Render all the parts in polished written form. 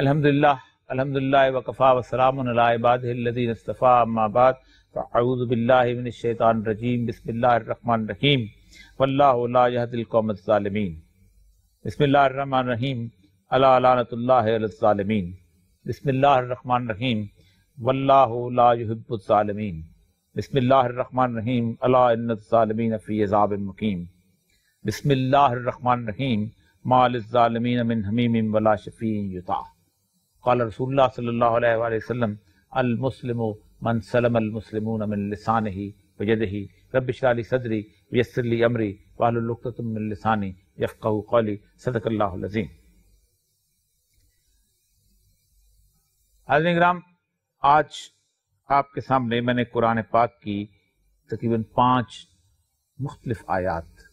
الحمدللہ وکفا وسلام علی عبادہ الذین اصطفیٰ اما بعد فاعوذ باللہ من الشیطان الرجیم بسم اللہ الرحمن الرحیم واللہ لا یہدی القوم الظالمین بسم اللہ الرحمن الرحیم الا لعنۃ اللہ علی الظالمین بسم اللہ الرحمن الرحیم واللہ لا یحب الظالمین بسم اللہ الرحمن الرحیم الا ان الظالمین فی عذاب مقیم بسم اللہ الرحمن الرحیم ما للظالمین من حمیم ولا شفیع یطاع قال رسول اللہ صلی اللہ علیہ وآلہ وسلم المسلم من سلم المسلمون من لسانہ ویدہ رب اشرح لی صدری ویسر لی امری واحلل عقدۃ من لسانی یفقہوا قولی صدق اللہ العظیم۔ حاضرین کرام، آج آپ کے سامنے میں نے قرآن پاک کی تقریباً 5 مختلف آیات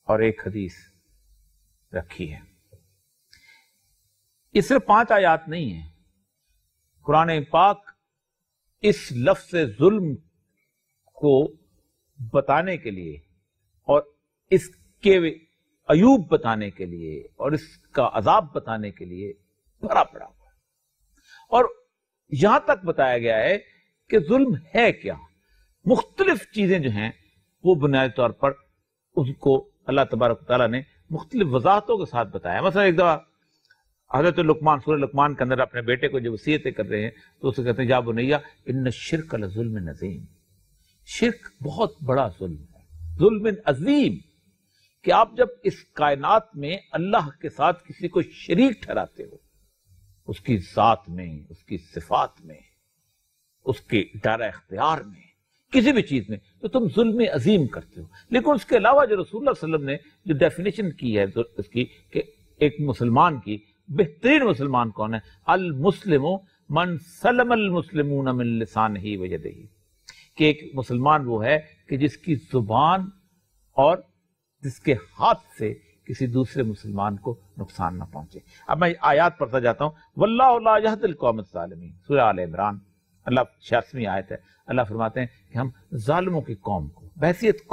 اور ایک حدیث رکھی ہے۔ یہ صرف 5 آیات نہیں ہیں، قرآن پاک اس لفظ ظلم کو بتانے کے لیے اور اس کے عیوب بتانے کے لیے اور اس کا عذاب بتانے کے لیے بھرا پڑا ہوا ہے، اور یہاں تک بتایا گیا ہے کہ ظلم ہے کیا۔ مختلف چیزیں جو ہیں وہ بنیادی طور پر اس کو اللہ تبارک و تعالیٰ نے مختلف وضاحتوں کے ساتھ بتایا۔ مثلا ایک دفعہ حضرت لقمان سورہ لقمان کے اندر اپنے بیٹے کو جب وصیتیں کر رہے ہیں تو اسے کہتے ہیں یا بنیا ان الشرک لظلم عظیم، شرک بہت بڑا ظلم ہے، ظلم عظیم، کہ آپ جب اس کائنات میں اللہ کے ساتھ کسی کو شریک ٹھہراتے ہو، اس کی ذات میں، اس کی صفات میں، اس کے دائرہ اختیار میں، کسی بھی چیز میں، تو تم ظلم عظیم کرتے ہو۔ لیکن اس کے علاوہ جو رسول اللہ صلی اللہ علیہ وسلم نے جو ڈیفینیشن کی ہے اس کی کہ ایک مسلمان کی بہترین مسلمان کون ہے؟ المسلم من سلم المسلمون من لسانہ ویدہ، کہ ایک مسلمان وہ ہے کہ جس کی زبان اور جس کے ہاتھ سے کسی دوسرے مسلمان کو نقصان نہ پہنچے۔ اب میں آیات پڑھتا جاتا ہوں۔ واللہ لا یہدی القوم الظالمین، سورہ آل عمران، اللہ 86ویں آیت ہے۔ اللہ فرماتے ہیں کہ ہم ظالموں کی قوم کو بحیثیت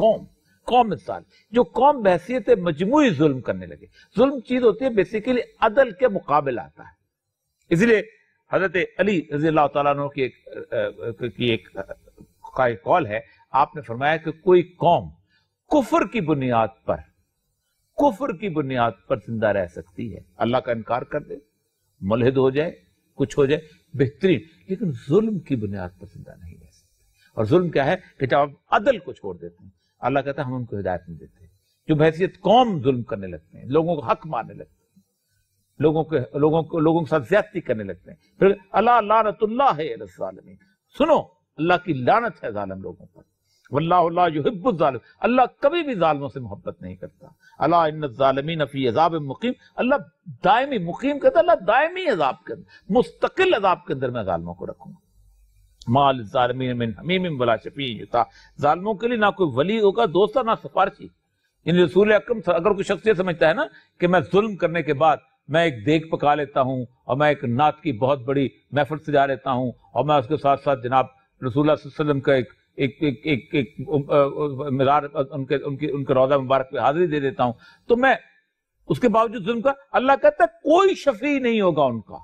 قوم ظالم، جو قوم بحیثیت مجموعی ظلم کرنے لگے۔ ظلم چیز ہوتی ہے بیسیکلی عدل کے مقابل آتا ہے۔ اس لیے حضرت علی رضی اللہ تعالیٰ عنہ کی ایک قول ہے، آپ نے فرمایا کہ کوئی قوم کفر کی بنیاد پر زندہ رہ سکتی ہے، اللہ کا انکار کر دے، ملحد ہو جائے، کچھ ہو جائے، بہترین، لیکن ظلم کی بنیاد پر زندہ نہیں رہ سکتے۔ اور ظلم کیا ہے کہ جب آپ عدل کو چھوڑ دیتے ہیں، اللہ کہتا ہے ہم ان کو ہدایت نہیں دیتے، جو بحیثیت قوم ظلم کرنے لگتے ہیں، لوگوں کو حق مارنے لگتے ہیں، لوگوں کے ساتھ زیادتی کرنے لگتے ہیں، پھر اللہ لعنت اللہ علی الظالمین، سنو اللہ کی لعنت ہے ظالم لوگوں پر، واللہ لا یحب الظالم، اللہ کبھی بھی ظالموں سے محبت نہیں کرتا، الا ان الظالمین فی عذاب مقیم، اللہ دائمی مقیم کہتا ہے، اللہ دائمی عذاب کے اندر، مستقل عذاب کے اندر میں ظالموں کو رکھوں گا۔ ما للظالمین من حمیم ولا شفیع یطاع، ظالموں کے لیے نہ کوئی ولی ہوگا، دوست نہ سفارشی۔ یعنی رسول اکرم اگر کوئی شخص یہ سمجھتا ہے نا کہ میں ظلم کرنے کے بعد میں ایک دیگ پکا لیتا ہوں اور میں ایک نعت کی بہت بڑی محفل سجا لیتا ہوں اور میں اس کے ساتھ ساتھ جناب رسول اللہ صلی اللہ علیہ وسلم کا ایک مزار ان کے روضہ مبارک پہ حاضری دے دیتا ہوں تو میں اس کے باوجود ظلم کا، اللہ کہتا ہے کوئی شفیع نہیں ہوگا ان کا،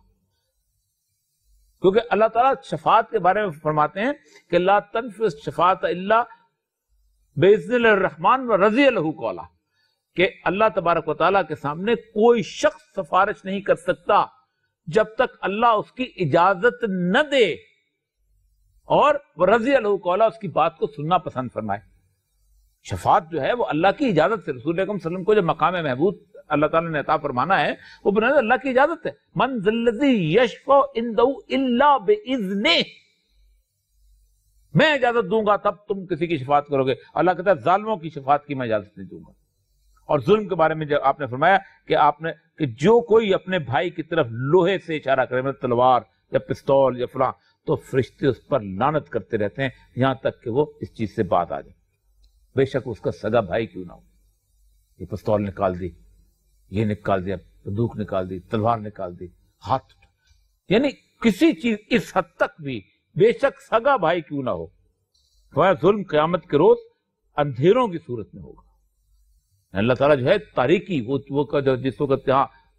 کیونکہ اللہ تعالیٰ شفاعت کے بارے میں فرماتے ہیں کہ لا تنفع الشفاعۃ الا باذن الرحمن ورضی له قولا، کہ اللہ تبارک و تعالیٰ کے سامنے کوئی شخص سفارش نہیں کر سکتا جب تک اللہ اس کی اجازت نہ دے اور ورضی له قولا، اس کی بات کو سننا پسند فرمائے۔ شفاعت جو ہے وہ اللہ کی اجازت سے، رسول اکرم صلی اللہ علیہ وسلم کو جو مقام محمود اللہ تعالیٰ نے عطا فرمانا ہے وہ بنیاد اللہ کی اجازت ہے۔ من ذا الذی یشفع عنده الا باذنہ، میں اجازت دوں گا تب تم کسی کی شفاعت کرو گے، اللہ کہتا ہے ظالموں کی شفاعت کی میں اجازت نہیں دوں گا۔ اور ظلم کے بارے میں جو آپ نے فرمایا کہ جو کوئی اپنے بھائی کی طرف لوہے سے اشارہ کرے، مطلب تلوار یا پستول یا فلاں، تو فرشتے اس پر لعنت کرتے رہتے ہیں یہاں تک کہ وہ اس چیز سے بات آ جائے، بے شک اس کا سگا بھائی کیوں نہ ہو۔ یہ پستول نکال دی، یہ نکال دیا، بندوق نکال دی، تلوار نکال دی، ہاتھ، یعنی کسی چیز اس حد تک بھی، بے شک سگا بھائی کیوں نہ ہو۔ ظلم قیامت کے روز اندھیروں کی صورت میں ہوگا۔ اللہ تعالیٰ جو ہے تاریکی، وہ جس وقت یہاں